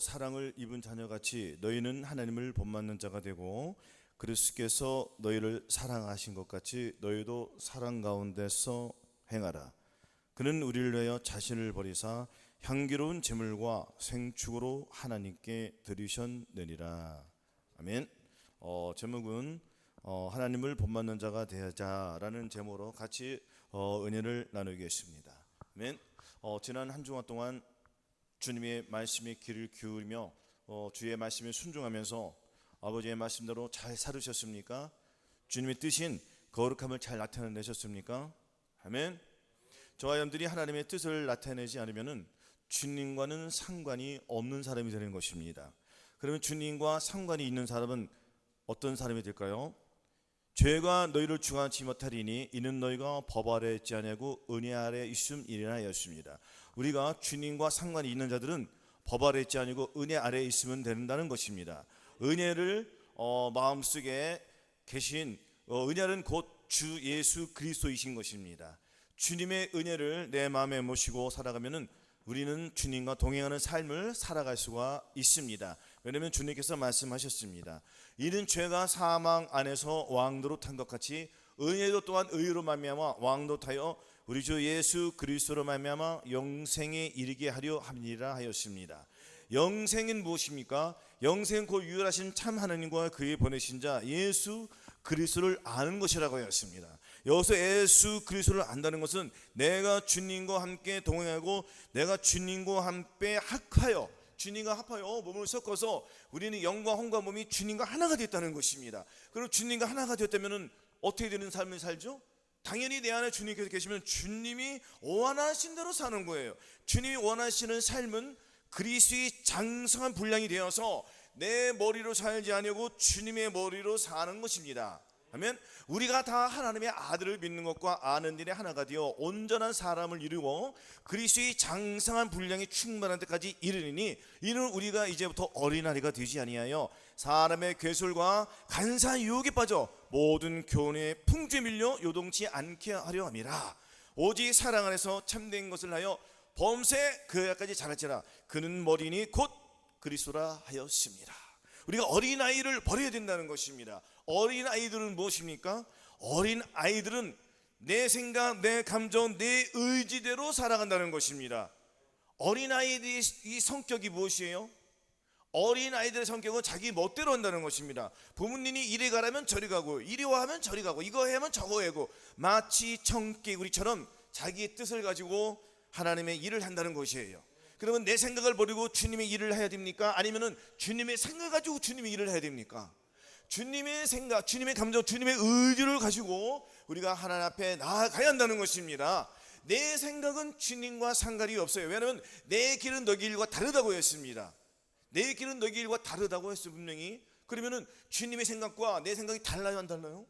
사랑을 입은 자녀같이 너희는 하나님을 본받는 자가 되고 그리스도께서 너희를 사랑하신 것 같이 너희도 사랑 가운데서 행하라. 그는 우리를 위하여 자신을 버리사 향기로운 제물과 생축으로 하나님께 드리셨느니라. 아멘. 제목은 하나님을 본받는 자가 되자라는 제목으로 같이 은혜를 나누겠습니다. 아멘. 지난 한 주간 동안 주님의 말씀에 귀를 기울이며 주의 말씀에 순종하면서 아버지의 말씀대로 잘 살으셨습니까? 주님의 뜻인 거룩함을 잘 나타내셨습니까? 아멘. 저와 여러분들이 하나님의 뜻을 나타내지 않으면 주님과는 상관이 없는 사람이 되는 것입니다. 그러면 주님과 상관이 있는 사람은 어떤 사람이 될까요? 죄가 너희를 중하지 못하리니 이는 너희가 법 아래 있지 아니하고 은혜 아래 있음이라 하였습니다. 우리가 주님과 상관이 있는 자들은 법 아래 있지 아니고 은혜 아래 있으면 된다는 것입니다. 은혜를 마음속에 계신 은혜는 곧 주 예수 그리스도이신 것입니다. 주님의 은혜를 내 마음에 모시고 살아가면은 우리는 주님과 동행하는 삶을 살아갈 수가 있습니다. 왜냐하면 주님께서 말씀하셨습니다. 이는 죄가 사망 안에서 왕노릇한 것 같이 은혜도 또한 의로 말미암아 왕노릇하여 우리 주 예수 그리스도로 말미암아 영생에 이르게 하려 함이라 하였습니다. 영생은 무엇입니까? 영생은 곧 유일하신 참 하나님과 그의 보내신 자 예수 그리스도를 아는 것이라고 하였습니다. 여기서 예수 그리스도를 안다는 것은 내가 주님과 함께 동행하고 내가 주님과 함께 합하여 주님과 합하여 몸을 섞어서 우리는 영과 혼과 몸이 주님과 하나가 됐다는 것입니다. 그럼 주님과 하나가 되었다면 어떻게 되는 삶을 살죠? 당연히 내 안에 주님께서 계시면 주님이 원하신 대로 사는 거예요. 주님이 원하시는 삶은 그리스도의 장성한 분량이 되어서 내 머리로 살지 아니하고 주님의 머리로 사는 것입니다. 아멘. 우리가 다 하나님의 아들을 믿는 것과 아는 일에 하나가 되어 온전한 사람을 이루고 그리스도의 장성한 분량이 충만한 데까지 이르리니 이는 우리가 이제부터 어린아이가 되지 아니하여 사람의 괴술과 간사한 유혹에 빠져 모든 교훈의 풍조에 밀려 요동치 않게 하려 함이라. 오직 사랑 안에서 참된 것을 하여 범세 그까지 자랄지라. 그는 머리니 곧 그리스도라 하였습니다. 우리가 어린아이를 버려야 된다는 것입니다. 어린아이들은 무엇입니까? 어린아이들은 내 생각, 내 감정, 내 의지대로 살아간다는 것입니다. 어린아이들의 이 성격이 무엇이에요? 어린아이들의 성격은 자기 멋대로 한다는 것입니다. 부모님이 이리 가라면 저리 가고 이리 와 하면 저리 가고 이거 하면 저거 하고 마치 청개구리처럼 자기의 뜻을 가지고 하나님의 일을 한다는 것이에요. 그러면 내 생각을 버리고 주님의 일을 해야 됩니까? 아니면은 주님의 생각을 가지고 주님의 일을 해야 됩니까? 주님의 생각, 주님의 감정, 주님의 의지를 가지고 우리가 하나님 앞에 나아가야 한다는 것입니다. 내 생각은 주님과 상관이 없어요. 왜냐하면 내 길은 너희 길과 다르다고 했습니다. 내 길은 너희 길과 다르다고 했어요, 분명히. 그러면은 주님의 생각과 내 생각이 달라요, 안 달라요?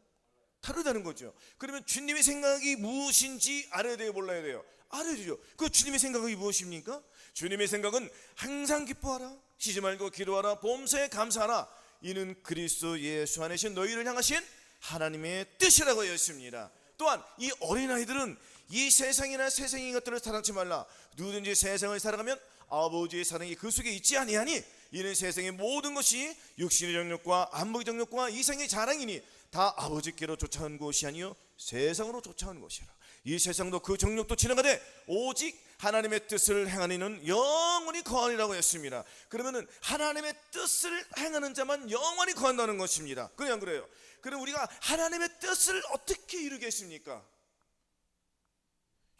다르다는 거죠. 그러면 주님의 생각이 무엇인지 알아야 돼요, 몰라야 돼요? 알아야 되죠. 그 주님의 생각이 무엇입니까? 주님의 생각은 항상 기뻐하라, 쉬지 말고 기도하라, 범사에 감사하라. 이는 그리스도 예수 안에 계신 너희를 향하신 하나님의 뜻이라고 하였습니다. 또한 이 어린아이들은 이 세상이나 세상의 것들을 사랑치 말라. 누구든지 세상을 살아가면 아버지의 사랑이 그 속에 있지 아니하니 이는 세상의 모든 것이 육신의 정욕과 안목의 정욕과 이생의 자랑이니 다 아버지께로 쫓아온 것이 아니요 세상으로 쫓아온 것이라. 이 세상도 그 정욕도 지나가되 오직 하나님의 뜻을 행하는 이는 영원히 거하리라고 했습니다. 그러면은 하나님의 뜻을 행하는 자만 영원히 거한다는 것입니다. 그냥 그래요. 그럼 우리가 하나님의 뜻을 어떻게 이루겠습니까?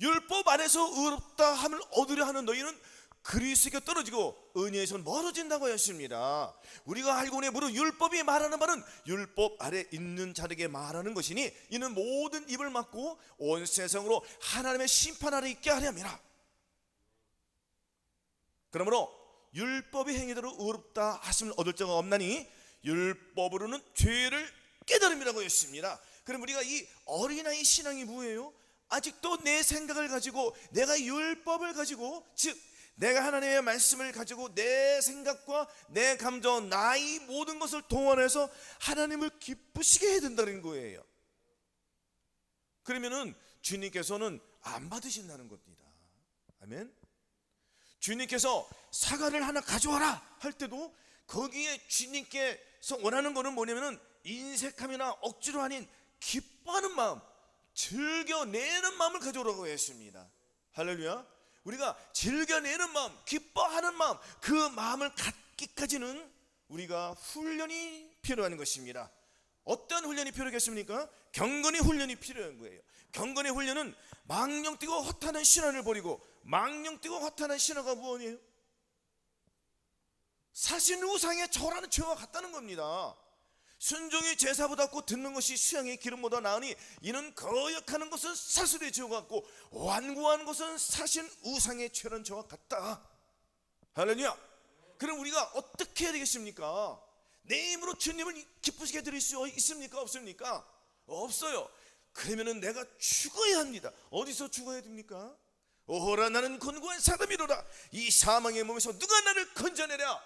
율법 안에서 의롭다 함을 얻으려 하는 너희는 그리스도께 떨어지고 은혜에서 멀어진다고 했습니다. 우리가 알고 있는 무릇 율법이 말하는 바는 율법 아래 있는 자에게 말하는 것이니 이는 모든 입을 막고 온 세상으로 하나님의 심판 아래 있게 하려 함이라. 그러므로 율법의 행위대로 의롭다 하심을 얻을 자가 없나니 율법으로는 죄를 깨달음이라고 했습니다. 그럼 우리가 이 어린아이 신앙이 뭐예요? 아직도 내 생각을 가지고 내가 율법을 가지고 즉 내가 하나님의 말씀을 가지고 내 생각과 내 감정, 나의 모든 것을 동원해서 하나님을 기쁘시게 해야 된다는 거예요. 그러면은 주님께서는 안 받으신다는 겁니다. 아멘. 주님께서 사과를 하나 가져와라 할 때도 거기에 주님께서 원하는 거는 뭐냐면은 인색함이나 억지로 아닌 기뻐하는 마음, 즐겨내는 마음을 가져오라고 했습니다. 할렐루야. 우리가 즐겨내는 마음, 기뻐하는 마음, 그 마음을 갖기까지는 우리가 훈련이 필요한 것입니다. 어떤 훈련이 필요하겠습니까? 경건의 훈련이 필요한 거예요. 경건의 훈련은 망령 뛰고 허탄한 신화를 버리고, 망령 뛰고 허탄한 신화가 무엇이에요? 사신 우상의 절하는 죄와 같다는 겁니다. 순종이 제사보다 고 듣는 것이 수양의 기름보다 나으니 이는 거역하는 것은 사슬의 죄와 같고 완고한 것은 사신 우상의 죄라는 죄와 같다. 할렐루야. 그럼 우리가 어떻게 해야 되겠습니까? 내 힘으로 주님을 기쁘시게 드릴 수 있습니까? 없습니까? 없어요. 그러면은 내가 죽어야 합니다. 어디서 죽어야 됩니까? 오호라 나는 곤고한 사람이로라. 이 사망의 몸에서 누가 나를 건져내랴?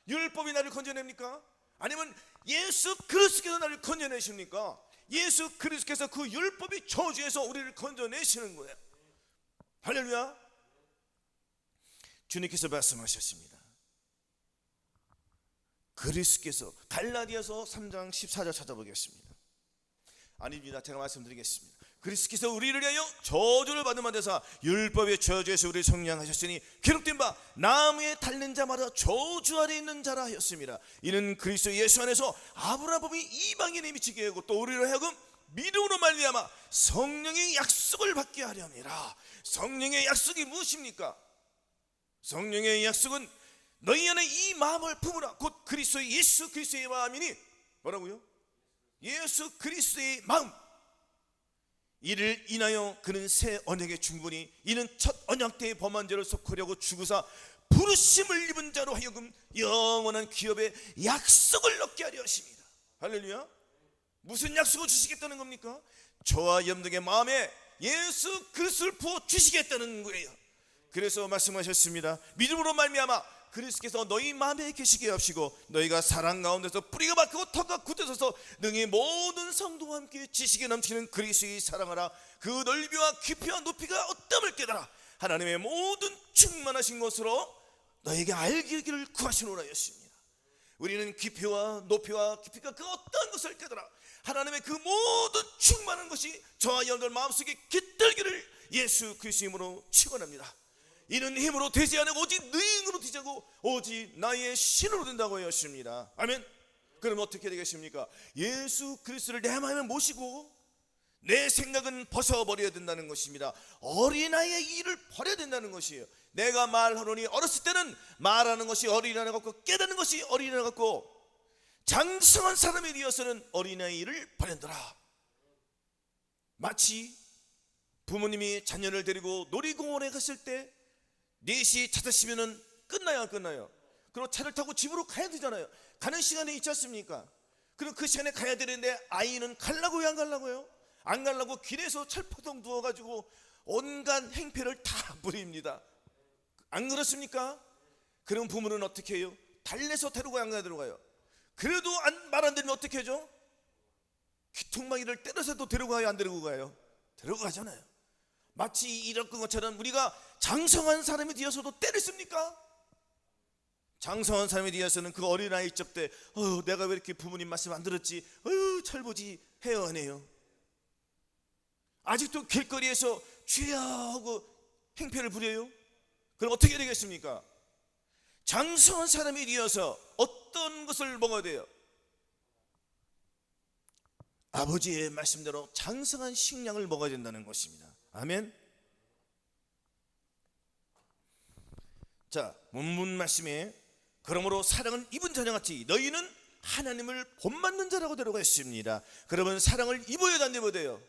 율법이 나를 건져냅니까? 아니면 예수 그리스도께서 나를 건져내십니까? 예수 그리스도께서 그 율법이 저주에서 우리를 건져내시는 거예요. 할렐루야. 주님께서 말씀하셨습니다. 그리스도께서, 갈라디아서 3장 14절 찾아보겠습니다. 아닙니다. 제가 말씀드리겠습니다. 그리스도께서 우리를 위하여 저주를 받은 바 되사 율법의 저주에서 우리를 성량하셨으니 기록된 바 나무에 달린 자마다 저주 아래 있는 자라 하였습니다. 이는 그리스도 예수 안에서 아브라함 법이 이방인에 미치게 하고 또 우리로 하여금 믿음으로 말미암아 성령의 약속을 받게 하려 함이라. 성령의 약속이 무엇입니까? 성령의 약속은 너희 안에 이 마음을 품으라. 곧 그리스도 예수 그리스도의 마음이니 뭐라고요? 예수 그리스도의 마음. 이를 인하여 그는 새 언약의 충분히 이는 첫 언약 때의 범한 죄를 속하려고 죽으사 부르심을 입은 자로 하여금 영원한 기업의 약속을 얻게 하려 하십니다. 할렐루야. 무슨 약속을 주시겠다는 겁니까? 저와 여러분들의 마음에 예수 그리스도를 부어 주시겠다는 거예요. 그래서 말씀하셨습니다. 믿음으로 말미암아 그리스도께서 너희 마음에 계시게 하시고 너희가 사랑 가운데서 뿌리가 박히고 턱과 굳어서서 능히 모든 성도와 함께 지식에 넘치는 그리스도의 사랑하라. 그 넓이와 깊이와 높이가 어떠함을 깨달아 하나님의 모든 충만하신 것으로 너에게 알기를 구하시노라 하였습니다. 우리는 깊이와 높이와 깊이가 그 어떠한 것을 깨달아 하나님의 그 모든 충만한 것이 저와 여러분들 마음속에 깃들기를 예수 그리스도의 이름으로 축원합니다. 이는 힘으로 되지 않고 오직 너희 힘으로 되자고 오직 나의 신으로 된다고 하였습니다. 아멘. 그럼 어떻게 되겠습니까? 예수 그리스도를 내 마음에 모시고 내 생각은 벗어버려야 된다는 것입니다. 어린아이의 일을 버려야 된다는 것이에요. 내가 말하노니 어렸을 때는 말하는 것이 어린아이 같고 깨닫는 것이 어린아이 같고 장성한 사람이 되어서는 어린아이 일을 버린다라. 마치 부모님이 자녀를 데리고 놀이공원에 갔을 때 4시 찾으시면은 끝나요 안 끝나요? 그리고 차를 타고 집으로 가야 되잖아요. 가는 시간에 있지 않습니까? 그럼 그 시간에 가야 되는데 아이는 가려고요 안 가려고요? 안 가려고 길에서 철퍼덩 누워가지고 온갖 행패를 다 부립니다. 안 그렇습니까? 그럼 부모는 어떻게 해요? 달래서 데려가요 안 데려가요? 그래도 말 안 들으면 어떻게 하죠? 귀퉁마기를 때려서도 데려가요 안 데려가요? 데려가잖아요. 마치 이런 것처럼 우리가 장성한 사람이 되어서도 때를 씁니까? 장성한 사람이 되어서는 그 어린아이 적 때 내가 왜 이렇게 부모님 말씀 안 들었지? 철부지 해요 안 해요? 아직도 길거리에서 죄야 하고 행패를 부려요? 그럼 어떻게 되겠습니까? 장성한 사람이 되어서 어떤 것을 먹어야 돼요? 아버지의 말씀대로 장성한 식량을 먹어야 된다는 것입니다. 아멘. 자, 본문 말씀에 그러므로 사랑을 입은 자녀같이 너희는 하나님을 본받는 자라고 되라고 했습니다. 그러면 사랑을 입어야 안 입어야 돼요?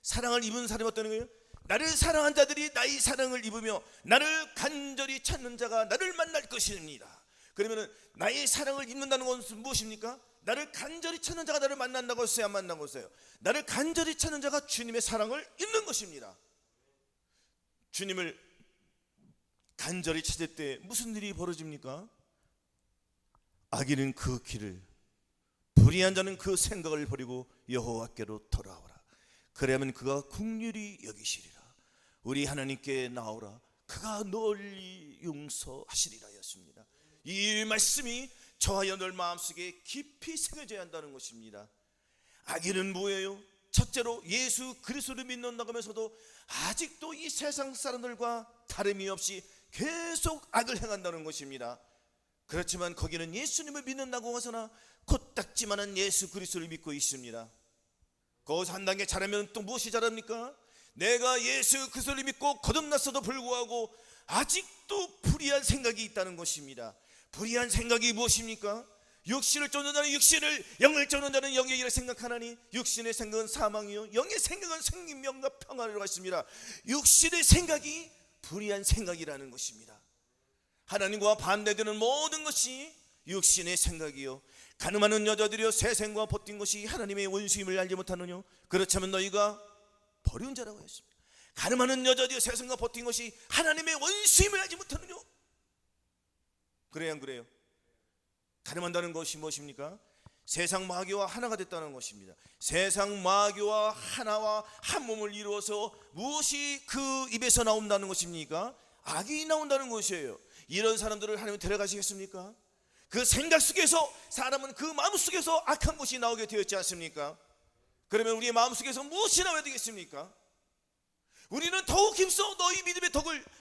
사랑을 입은 사람이 어떤 거예요? 나를 사랑한 자들이 나의 사랑을 입으며 나를 간절히 찾는 자가 나를 만날 것입니다. 그러면 나의 사랑을 입는다는 것은 무엇입니까? 나를 간절히 찾는 자가 나를 만난다고 했어요 안 만나고 했어요? 나를 간절히 찾는 자가 주님의 사랑을 입는 것입니다. 주님을 간절히 찾을 때 무슨 일이 벌어집니까? 악인은 그 길을, 불의한 자는 그 생각을 버리고 여호와께로 돌아오라. 그래야면 그가 긍휼히 여기시리라. 우리 하나님께 나오라. 그가 널리 용서하시리라 였습니다. 이 말씀이 저와 여러분 마음속에 깊이 새겨져야 한다는 것입니다. 악인은 뭐예요? 첫째로 예수 그리스도를 믿는다고 하면서도 아직도 이 세상 사람들과 다름이 없이 계속 악을 행한다는 것입니다. 그렇지만 거기는 예수님을 믿는다고 하서나 코딱지만한 예수 그리스도를 믿고 있습니다. 거기서 한 단계 잘하면 또 무엇이 잘합니까? 내가 예수 그리스도를 믿고 거듭났어도 불구하고 아직도 불의한 생각이 있다는 것입니다. 불의한 생각이 무엇입니까? 육신을 쫓는 자는 육신을, 영을 쫓는 자는 영의 일을 생각하나니 육신의 생각은 사망이요 영의 생각은 생명과 평안이라고 했습니다. 육신의 생각이 불의한 생각이라는 것입니다. 하나님과 반대되는 모든 것이 육신의 생각이요 가늠하는 여자들이여 세상과 버틴 것이 하나님의 원수임을 알지 못하느뇨. 그렇다면 너희가 버리운 자라고 했습니다. 가늠하는 여자들이여 세상과 버틴 것이 하나님의 원수임을 알지 못하느뇨. 그래요 안 그래요? 가늠한다는 것이 무엇입니까? 세상 마귀와 하나가 됐다는 것입니다. 세상 마귀와 하나와 한 몸을 이루어서 무엇이 그 입에서 나온다는 것입니까? 악이 나온다는 것이에요. 이런 사람들을 하나님은 데려가시겠습니까? 그 생각 속에서 사람은 그 마음 속에서 악한 것이 나오게 되었지 않습니까? 그러면 우리의 마음 속에서 무엇이 나와야 되겠습니까? 우리는 더욱 힘써 너희 믿음의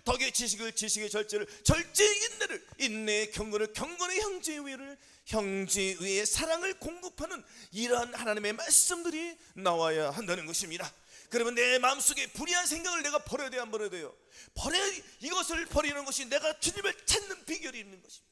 덕의 지식을, 지식의 절제를, 절제의 인내를, 인내의 경건을, 경건의 형제의 의를, 형제의 의의 사랑을 공급하는 이러한 하나님의 말씀들이 나와야 한다는 것입니다. 그러면 내 마음속에 불의한 생각을 내가 버려야 돼요, 안 버려야 돼요? 이것을 버리는 것이 내가 주님을 찾는 비결이 있는 것입니다.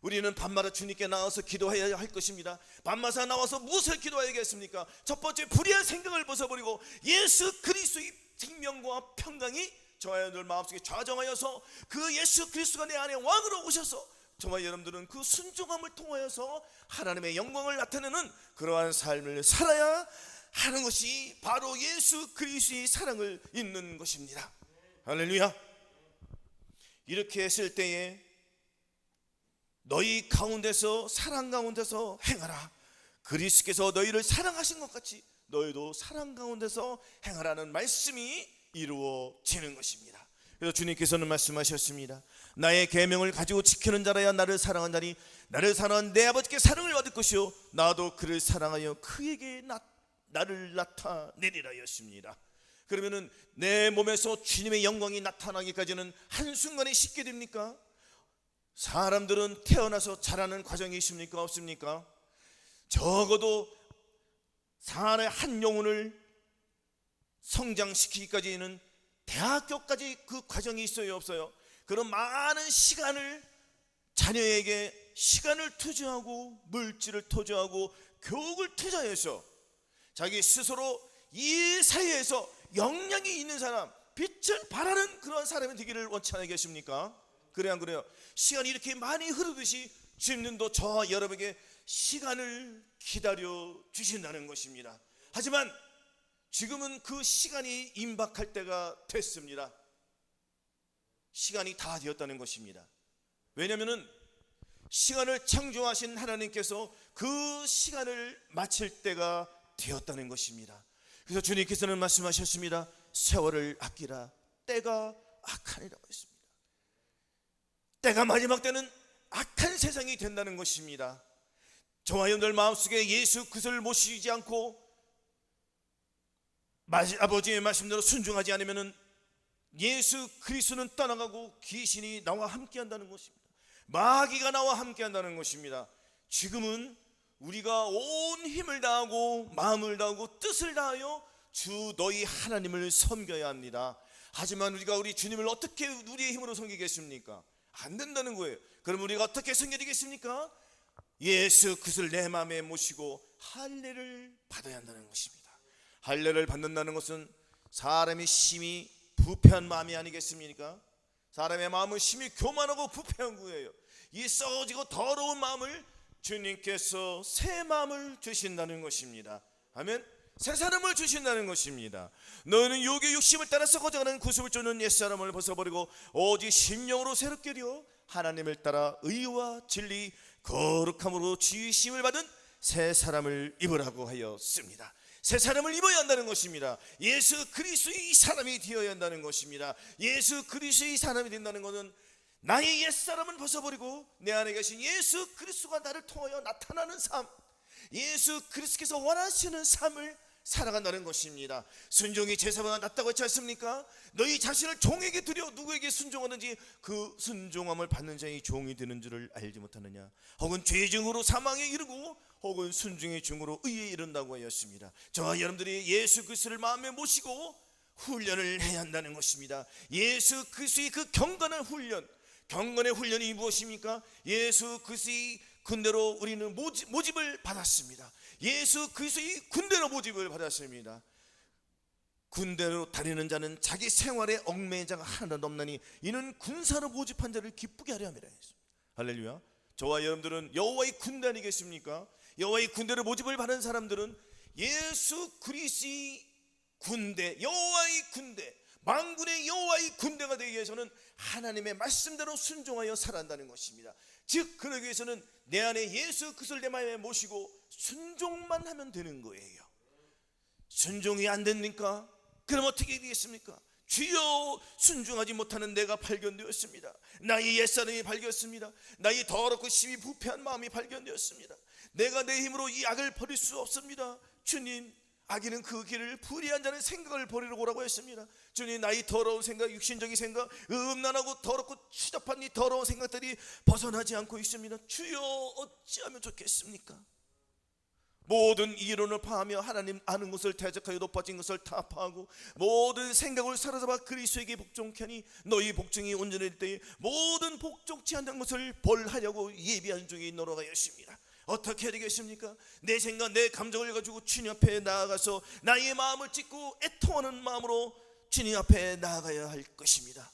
우리는 밤마다 주님께 나와서 기도해야 할 것입니다. 밤마다 나와서 무엇을 기도해야겠습니까? 첫 번째, 불의한 생각을 벗어버리고 예수 그리스도의 생명과 평강이 저와 여러분들 마음속에 좌정하여서 그 예수 그리스도가 내 안에 왕으로 오셔서 저와 여러분들은 그 순종함을 통하여서 하나님의 영광을 나타내는 그러한 삶을 살아야 하는 것이 바로 예수 그리스도의 사랑을 잇는 것입니다. 할렐루야. 이렇게 했을 때에 너희 가운데서, 사랑 가운데서 행하라. 그리스도께서 너희를 사랑하신 것 같이 너희도 사랑 가운데서 행하라는 말씀이 이루어지는 것입니다. 그래서 주님께서는 말씀하셨습니다. 나의 계명을 가지고 지키는 자라야 나를 사랑한다니 나를 사랑한 내 아버지께 사랑을 받을 것이요 나도 그를 사랑하여 그에게 나를 나타내리라 였습니다. 그러면은 내 몸에서 주님의 영광이 나타나기까지는 한순간에 쉽게 됩니까? 사람들은 태어나서 자라는 과정이 있습니까? 없습니까? 적어도 사람의 한 영혼을 성장시키기까지는 대학교까지 그 과정이 있어요, 없어요? 그런 많은 시간을 자녀에게 시간을 투자하고 물질을 투자하고 교육을 투자해서 자기 스스로 이 사회에서 역량이 있는 사람, 빛을 발하는 그런 사람이 되기를 원치 않으겠습니까? 그래야 안 그래요? 시간이 이렇게 많이 흐르듯이 주님도 저와 여러분에게 시간을 기다려 주신다는 것입니다. 하지만 지금은 그 시간이 임박할 때가 됐습니다. 시간이 다 되었다는 것입니다. 왜냐하면 시간을 창조하신 하나님께서 그 시간을 마칠 때가 되었다는 것입니다. 그래서 주님께서는 말씀하셨습니다. 세월을 아끼라. 때가 악하니라고 했습니다. 때가 마지막 때는 악한 세상이 된다는 것입니다. 저와 여러분들 마음속에 예수 그리스도를 모시지 않고 아버지의 말씀대로 순종하지 않으면 예수 그리스도는 떠나가고 귀신이 나와 함께한다는 것입니다. 마귀가 나와 함께한다는 것입니다. 지금은 우리가 온 힘을 다하고 마음을 다하고 뜻을 다하여 주 너희 하나님을 섬겨야 합니다. 하지만 우리가 우리 주님을 어떻게 우리의 힘으로 섬기겠습니까? 안 된다는 거예요. 그럼 우리가 어떻게 섬겨지겠습니까? 예수 그리스도를 내 마음에 모시고 할례를 받아야 한다는 것입니다. 할례를 받는다는 것은 사람이 심히 부패한 마음이 아니겠습니까? 사람의 마음은 심히 교만하고 부패한 거예요. 이 썩어지고 더러운 마음을 주님께서 새 마음을 주신다는 것입니다. 아멘. 새 사람을 주신다는 것입니다. 너는 육의 욕심을 따라 썩어져가는 구습을 쫓는 옛사람을 벗어버리고 오직 심령으로 새롭게 되어 하나님을 따라 의와 진리 거룩함으로 지으심을 받은 새 사람을 입으라고 하였습니다. 새 사람을 입어야 한다는 것입니다. 예수 그리스도의 사람이 되어야 한다는 것입니다. 예수 그리스도의 사람이 된다는 것은 나의 옛사람은 벗어버리고 내 안에 계신 예수 그리스도가 나를 통하여 나타나는 삶, 예수 그리스도께서 원하시는 삶을 살아간다는 것입니다. 순종이 제사보다 낫다고 했지 않습니까? 너희 자신을 종에게 드려 누구에게 순종하든지 그 순종함을 받는 자의 종이 되는 줄을 알지 못하느냐? 혹은 죄 증으로 사망에 이르고 혹은 순종의 증으로 의에 이른다고 하였습니다. 저와 여러분들이 예수 그리스도를 마음에 모시고 훈련을 해야 한다는 것입니다. 예수 그리스도의 그 경건한 훈련, 경건의 훈련이 무엇입니까? 예수 그리스도의 군대로 우리는 모집을 받았습니다. 예수 그리스도의 군대로 모집을 받았습니다. 군대로 다니는 자는 자기 생활에 얽매인 자가 하나도 없나니 이는 군사로 모집한 자를 기쁘게 하려 함이라. 할렐루야. 저와 여러분들은 여호와의 군대 아니겠습니까? 여호와의 군대로 모집을 받은 사람들은 예수 그리스도의 군대, 여호와의 군대, 만군의 여호와의 군대가 되기 위해서는 하나님의 말씀대로 순종하여 살아간다는 것입니다. 즉 그러기 위해서는 내 안에 예수 그리스도를 내 마음에 모시고 순종만 하면 되는 거예요. 순종이 안 됩니까? 그럼 어떻게 되겠습니까? 주여, 순종하지 못하는 내가 발견되었습니다. 나의 옛사람이 발견했습니다. 나의 더럽고 심히 부패한 마음이 발견되었습니다. 내가 내 힘으로 이 악을 버릴 수 없습니다. 주님, 악인은 그 길을 불의한 자는 생각을 버리려고 오라고 했습니다. 주님, 나의 더러운 생각, 육신적인 생각, 음란하고 더럽고 추잡한 이 더러운 생각들이 벗어나지 않고 있습니다. 주여, 어찌하면 좋겠습니까? 모든 이론을 파하며 하나님 아는 것을 대적하여 높아진 것을 타파하고 모든 생각을 사로잡아 그리스도에게 복종케 하니 너희 복종이 온전할 때에 모든 복종치 않는 것을 벌하려고 예비한 중에 있노라 하였습니다. 어떻게 해야 되겠습니까? 내 생각, 내 감정을 가지고 주님 앞에 나아가서 나의 마음을 찢고 애통하는 마음으로 주님 앞에 나아가야 할 것입니다.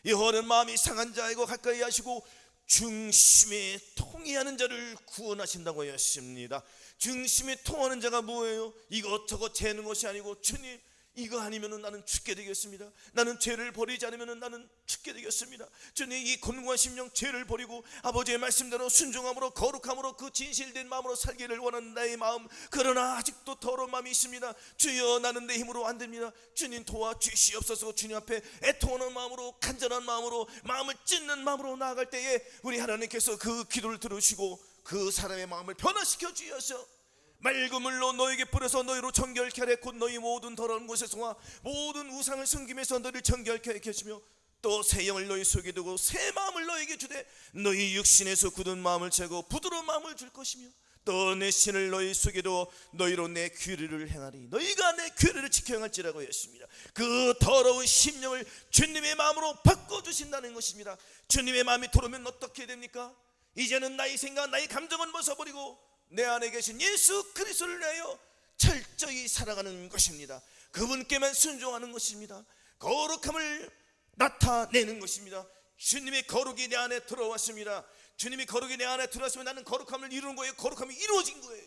여호와는 마음이 상한 자이고 가까이 하시고 중심에 통해하는 자를 구원하신다고 하였습니다. 중심에 통하는 자가 뭐예요? 이것저것 재는 것이 아니고 주님, 이거 아니면 나는 죽게 되겠습니다. 나는 죄를 버리지 않으면 나는 죽게 되겠습니다. 주님, 이 곤고한 심령 죄를 버리고 아버지의 말씀대로 순종함으로 거룩함으로 그 진실된 마음으로 살기를 원하는 나의 마음, 그러나 아직도 더러운 마음이 있습니다. 주여, 나는 내 힘으로 안 됩니다. 주님 도와주시옵소서. 주님 앞에 애통하는 마음으로, 간절한 마음으로, 마음을 찢는 마음으로 나아갈 때에 우리 하나님께서 그 기도를 들으시고 그 사람의 마음을 변화시켜 주셔서 맑은 물로 너에게 뿌려서 너희로 정결케 하래. 곧 너희 모든 더러운 곳에서와 모든 우상을 섬김에서 너희를 정결케 하게 하시며 또 새 영을 너희 속에 두고 새 마음을 너에게 주되 너희 육신에서 굳은 마음을 채고 부드러운 마음을 줄 것이며 또 내 신을 너희 속에 두어 너희로 내 규례를 행하리. 너희가 내 규례를 지켜 행할지라고 했습니다. 그 더러운 심령을 주님의 마음으로 바꿔주신다는 것입니다. 주님의 마음이 들어오면 어떻게 됩니까? 이제는 나의 생각, 나의 감정은 벗어버리고 내 안에 계신 예수 그리스도를 위하여 철저히 살아가는 것입니다. 그분께만 순종하는 것입니다. 거룩함을 나타내는 것입니다. 주님의 거룩이 내 안에 들어왔습니다. 주님이 거룩이 내 안에 들어왔으면 나는 거룩함을 이루는 거예요. 거룩함이 이루어진 거예요.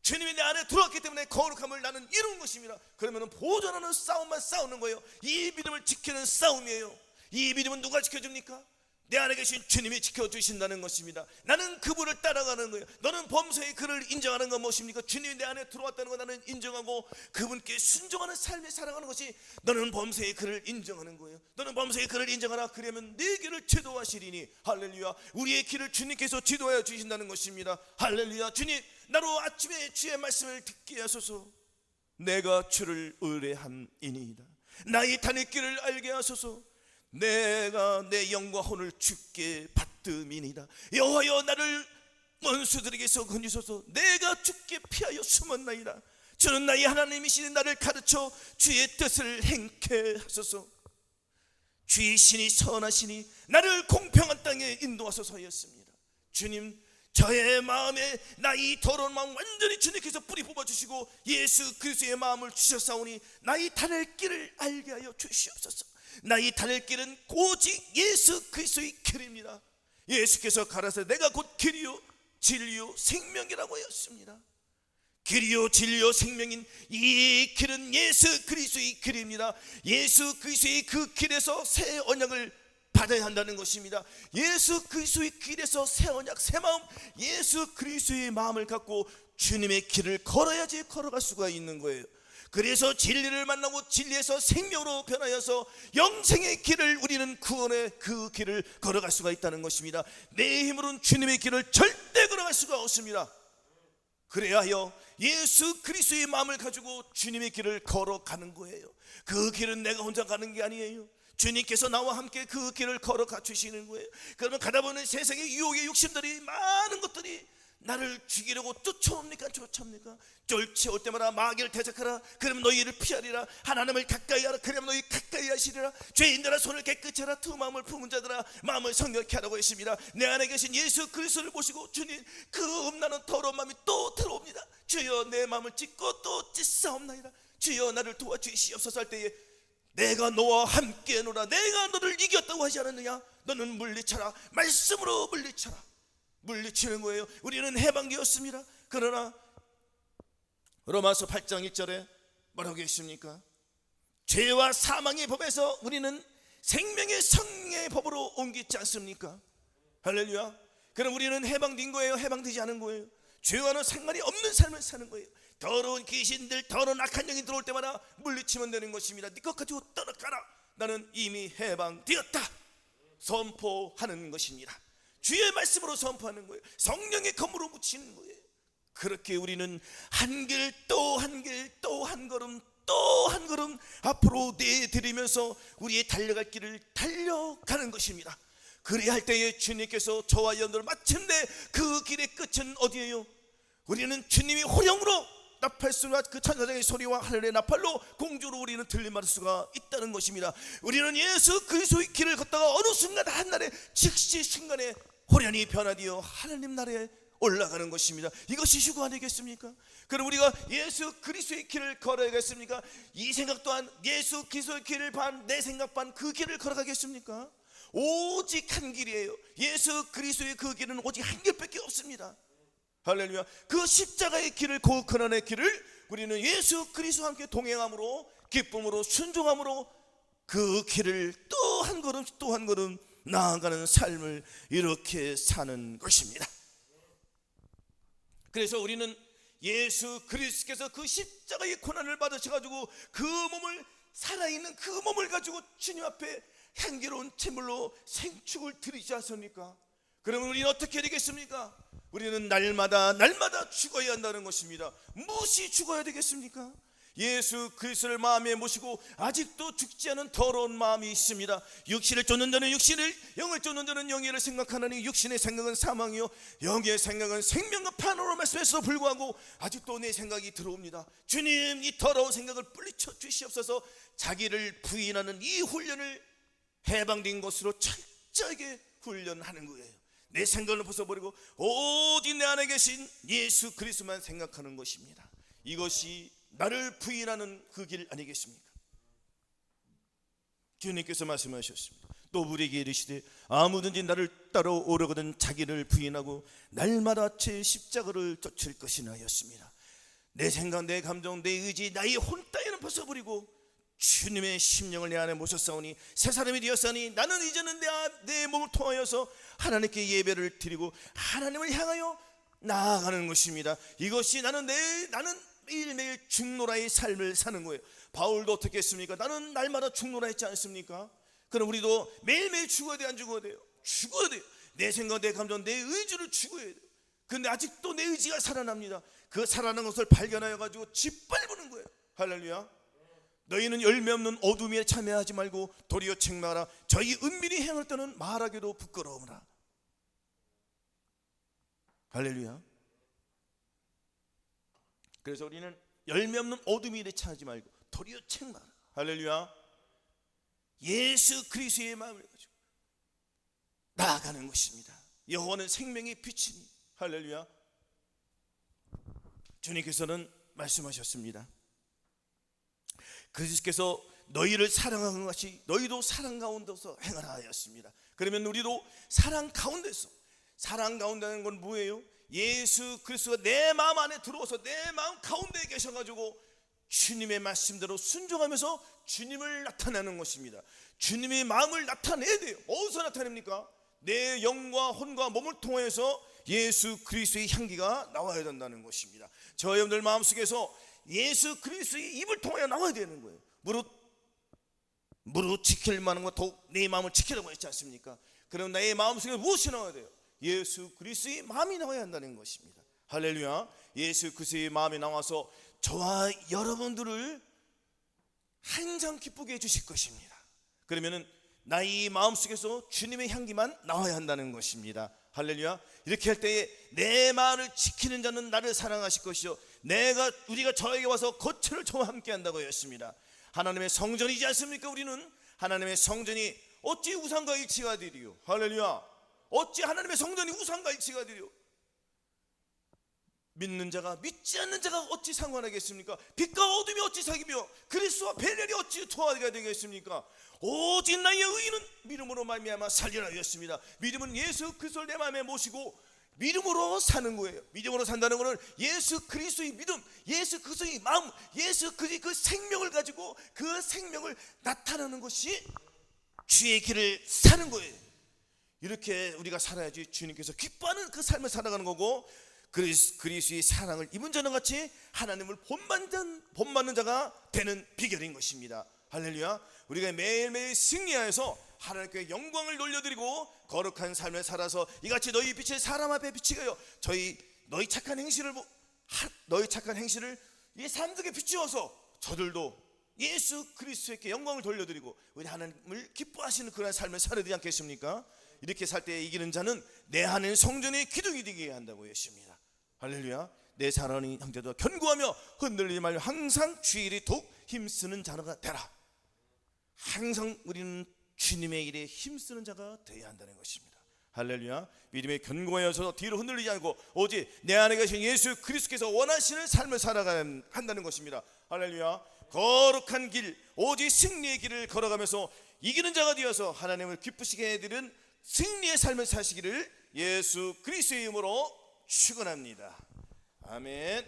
주님이 내 안에 들어왔기 때문에 거룩함을 나는 이룬 것입니다. 그러면 보존하는 싸움만 싸우는 거예요. 이 믿음을 지키는 싸움이에요. 이 믿음은 누가 지켜줍니까? 내 안에 계신 주님이 지켜주신다는 것입니다. 나는 그분을 따라가는 거예요. 너는 범사의 그를 인정하는 건 무엇입니까? 주님이 내 안에 들어왔다는 거 나는 인정하고 그분께 순종하는 삶을 살아가는 것이 너는 범사의 그를 인정하는 거예요. 너는 범사의 그를 인정하라. 그러면 내 길을 지도하시리니. 할렐루야. 우리의 길을 주님께서 지도하여 주신다는 것입니다. 할렐루야. 주님, 나로 아침에 주의 말씀을 듣게 하소서. 내가 주를 의뢰함이니이다. 나의 다닐 길을 알게 하소서. 내가 내 영과 혼을 주께 받음이니이다. 여호와여, 나를 원수들에게서 건지소서. 내가 주께 피하여 숨었나이다. 주는 나의 하나님이시니 나를 가르쳐 주의 뜻을 행케 하소서. 주의 신이 선하시니 나를 공평한 땅에 인도하소서 하였습니다. 주님, 저의 마음에 나의 더러운 마음 완전히 주님께서 뿌리 뽑아주시고 예수 그리스도의 마음을 주셨사오니 나의 다닐 길을 알게 하여 주시옵소서. 나의 다닐 길은 오직 예수 그리스도의 길입니다. 예수께서 가라사대 내가 곧 길이요 진리요 생명이라고 하였습니다. 길이요 진리요 생명인 이 길은 예수 그리스도의 길입니다. 예수 그리스도의 그 길에서 새 언약을 받아야 한다는 것입니다. 예수 그리스도의 길에서 새 언약, 새 마음, 예수 그리스도의 마음을 갖고 주님의 길을 걸어야지 걸어갈 수가 있는 거예요. 그래서 진리를 만나고 진리에서 생명으로 변하여서 영생의 길을, 우리는 구원의 그 길을 걸어갈 수가 있다는 것입니다. 내 힘으로는 주님의 길을 절대 걸어갈 수가 없습니다. 그래야 하여 예수 그리스도의 마음을 가지고 주님의 길을 걸어가는 거예요. 그 길은 내가 혼자 가는 게 아니에요. 주님께서 나와 함께 그 길을 걸어가 주시는 거예요. 그러면 가다 보면 세상의 유혹의 욕심들이, 많은 것들이 나를 죽이려고 쫓아옵니까? 쫓아옵니까? 쫓아올 때마다 마귀를 대적하라, 그러면 너희를 피하리라. 하나님을 가까이 하라, 그러면 너희 가까이 하시리라. 죄인들아 손을 깨끗이 하라. 두 마음을 품은 자들아 마음을 성결케 하라고 했습니다. 내 안에 계신 예수 그리스도를 보시고, 주님, 그 음란한 더러운 마음이 또 들어옵니다. 주여, 내 마음을 찢고 또 찢사옵나이다. 주여, 나를 도와주시옵소서 할 때에, 내가 너와 함께 노라, 내가 너를 이겼다고 하지 않았느냐? 너는 물리쳐라. 말씀으로 물리쳐라. 물리치는 거예요. 우리는 해방되었습니다. 그러나 로마서 8장 1절에 뭐라고 했습니까? 죄와 사망의 법에서 우리는 생명의 성령의 법으로 옮기지 않습니까? 할렐루야. 그럼 우리는 해방된 거예요? 해방되지 않은 거예요? 죄와는 상관이 없는 삶을 사는 거예요. 더러운 귀신들, 더러운 악한 영이 들어올 때마다 물리치면 되는 것입니다. 네 것 가지고 떠나가라. 나는 이미 해방되었다 선포하는 것입니다. 주의 말씀으로 선포하는 거예요. 성령의 검으로 붙이는 거예요. 그렇게 우리는 한 길 또 한 길 또 한 걸음 또 한 걸음 앞으로 내드리면서 우리의 달려갈 길을 달려가는 것입니다. 그래야 할 때에 주님께서 저와 여러분들, 마침내 그 길의 끝은 어디예요? 우리는 주님이 호령으로 나팔소리와 그 천사장의 소리와 하늘의 나팔로 공주로 우리는 들림받을 수가 있다는 것입니다. 우리는 예수 그리스도의 길을 걷다가 어느 순간 한날에 즉시 순간에 호련히 변화되어 하나님 나라에 올라가는 것입니다. 이것이 휴거 아니겠습니까? 그럼 우리가 예수 그리스도의 길을 걸어야겠습니까? 이 생각 또한 예수 그리스도의 길을 반, 내 생각 반, 그 길을 걸어가겠습니까? 오직 한 길이에요. 예수 그리스도의 그 길은 오직 한 길밖에 없습니다. 할렐루야. 그 십자가의 길을, 그 고난의 길을 우리는 예수 그리스도와 함께 동행함으로, 기쁨으로, 순종함으로 그 길을 또 한 걸음 또 한 걸음 나아가는 삶을 이렇게 사는 것입니다. 그래서 우리는 예수 그리스도께서 그 십자가의 고난을 받으셔가지고 그 몸을, 살아있는 그 몸을 가지고 주님 앞에 향기로운 제물로 생축을 드리지 않습니까? 그러면 우리는 어떻게 되겠습니까? 우리는 날마다 죽어야 한다는 것입니다. 무엇이 죽어야 되겠습니까? 예수 그리스도를 마음에 모시고 아직도 죽지 않은 더러운 마음이 있습니다. 육신을 쫓는 자는 육신을, 영을 쫓는 자는 영예를 생각하느니 육신의 생각은 사망이요 영의 생각은 생명과 판으로 말씀해서 불구하고 아직도 내 생각이 들어옵니다. 주님, 이 더러운 생각을 뿌리쳐 주시옵소서. 자기를 부인하는 이 훈련을 해방된 것으로 철저하게 훈련하는 거예요. 내 생각을 벗어버리고 오직 내 안에 계신 예수 그리스도만 생각하는 것입니다. 이것이 나를 부인하는 그 길 아니겠습니까? 주님께서 말씀하셨습니다. 또 우리에게 이르시되 아무든지 나를 따라오려거든 자기를 부인하고 날마다 제 십자가를 쫓을 것이나 하였습니다. 내 생각, 내 감정, 내 의지, 나의 혼 따위는 벗어버리고 주님의 심령을 내 안에 모셨사오니 새 사람이 되었사니 나는 이제는 내 몸을 통하여서 하나님께 예배를 드리고 하나님을 향하여 나아가는 것입니다. 이것이 나는 매일매일 죽노라의 삶을 사는 거예요. 바울도 어떻게 했습니까? 나는 날마다 죽노라 했지 않습니까? 그럼 우리도 매일매일 죽어야 돼요? 안 죽어야 돼요? 죽어야 돼요. 내 생각, 내 감정, 내 의지를 죽어야 돼요. 근데 아직도 내 의지가 살아납니다. 그 살아난 것을 발견하여 가지고 짓밟는 거예요. 할렐루야. 너희는 열매 없는 어둠에 참여하지 말고 도리어 책망하라. 저희 은밀히 행할 때는 말하기도 부끄러우라. 할렐루야. 그래서 우리는 열매 없는 어둠에 참여하지 말고 도리어 책망하라. 할렐루야. 예수 그리스도의 마음을 가지고 나아가는 것입니다. 여호와는 생명의 빛이니. 할렐루야. 주님께서는 말씀하셨습니다. 그리스도께서 너희를 사랑하는 것이 너희도 사랑 가운데서 행하라 하였습니다. 그러면 우리도 사랑 가운데는 건 뭐예요? 예수 그리스도가 내 마음 안에 들어와서 내 마음 가운데에 계셔가지고 주님의 말씀대로 순종하면서 주님을 나타내는 것입니다. 주님의 마음을 나타내야 돼요. 어디서 나타냅니까? 내 영과 혼과 몸을 통해서 예수 그리스도의 향기가 나와야 된다는 것입니다. 저 여러분들 마음속에서 예수 그리스도의 입을 통하여 나와야 되는 거예요. 무릇 지킬 만한 것 더욱 내 마음을 지키라고 했지 않습니까? 그럼 나의 마음속에 무엇이 나와야 돼요? 예수 그리스도의 마음이 나와야 한다는 것입니다. 할렐루야. 예수 그리스도의 마음이 나와서 저와 여러분들을 항상 기쁘게 해주실 것입니다. 그러면은 나의 마음속에서 주님의 향기만 나와야 한다는 것입니다. 할렐루야. 이렇게 할 때에 내 말을 지키는 자는 나를 사랑하실 것이요 우리가 저에게 와서 거처를 저와 함께 한다고 했습니다. 하나님의 성전이지 않습니까? 우리는 하나님의 성전이 어찌 우상과 일치가 되리요? 할렐루야. 어찌 하나님의 성전이 우상과 일치가 되리요? 믿는 자가 믿지 않는 자가 어찌 상관하겠습니까? 빛과 어둠이 어찌 사귀며 그리스도와 벨렐이 어찌 통하게 되겠습니까? 오직 나의 의인은 믿음으로 말미암아 살리라 하였습니다. 믿음은 예수 그리스도를 내 마음에 모시고 믿음으로 사는 거예요. 믿음으로 산다는 것은 예수 그리스도의 믿음, 예수 그리스도의 마음, 예수 그리스도의 그 생명을 가지고 그 생명을 나타내는 것이 주의 길을 사는 거예요. 이렇게 우리가 살아야지 주님께서 기뻐하는 그 삶을 살아가는 거고, 그리스도의 사랑을 입은 자는 같이 하나님을 본받는 자가 되는 비결인 것입니다. 할렐루야. 우리가 매일매일 승리하여서 하나님께 영광을 돌려드리고 거룩한 삶을 살아서 이같이 너희 빛을 사람 앞에 비치게요. 너희 착한 행실을 이 사람들에게 비추어서 저들도 예수 그리스도께 영광을 돌려드리고 우리 하나님을 기뻐하시는 그런 삶을 살아야 되지 않겠습니까? 이렇게 살 때 이기는 자는 내 하나님 성전의 기둥이 되게 한다고 했습니다. 할렐루야. 내 사랑하는 형제도 견고하며 흔들리지 말고 항상 주의 일에 더욱 힘쓰는 자가 되라. 항상 우리는 주님의 일에 힘쓰는 자가 되어야 한다는 것입니다. 할렐루야. 믿음에 견고하여서 뒤로 흔들리지 않고 오직 내 안에 계신 예수 그리스도께서 원하시는 삶을 살아가야 한다는 것입니다. 할렐루야. 거룩한 길, 오직 승리의 길을 걸어가면서 이기는 자가 되어서 하나님을 기쁘시게 해드리는 승리의 삶을 사시기를 예수 그리스도의 이름으로 축원합니다. 아멘.